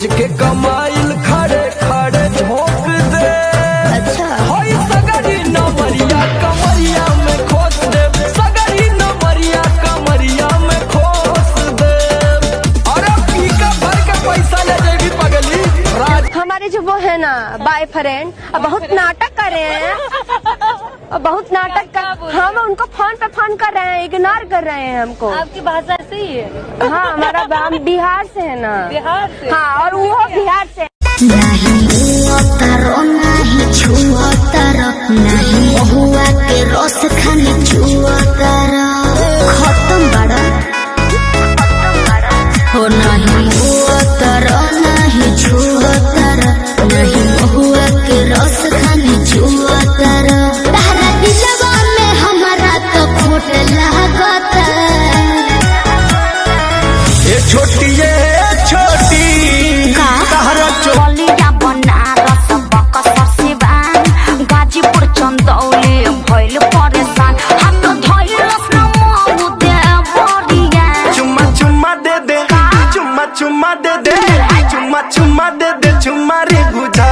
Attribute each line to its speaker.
Speaker 1: रोज के कमाइल खड़े खड़े झोंक दे।
Speaker 2: अच्छा
Speaker 1: होई सगरी नमरिया कमरिया में खोस दे, सगरी नमरिया कमरिया में खोस दे। अरे पी का भर के पैसा ले जाएगी पगली।
Speaker 2: हमारे जो वो है ना बॉयफ्रेंड बहुत नाटक कर रहे हैं और बहुत नाटक कर। हम उनको फोन पे फोन कर रहे हैं, इग्नोर कर रहे हैं हमको।
Speaker 3: आपकी भाषा सही है।
Speaker 2: हाँ हमारा हम बिहार से है ना।
Speaker 3: बिहार से?
Speaker 2: हाँ और वो बिहार से।
Speaker 4: नहीं उतरो नहीं छुओ तारो, नहीं हुआ के रस खाने छुओ तारो। खत्म बड़ा हो नहीं उतरो नहीं छुओ तारो, नहीं हुआ के रस खाने छुओ तारो। तारा दिलवा में हमारा तो खोट लागता।
Speaker 1: ये छोटी तारा
Speaker 4: बलिया बनारस बक्सर सिवान गाजीपुर चंदौली भइल परेशान। हाथ धइलस न मऊ दे बरिया।
Speaker 1: चुम्मा चुम्मा दे दे, चुम्मा चुम्मा दे दे, चुम्मा चुम्मा दे दे, चुम्मा रे बुझा।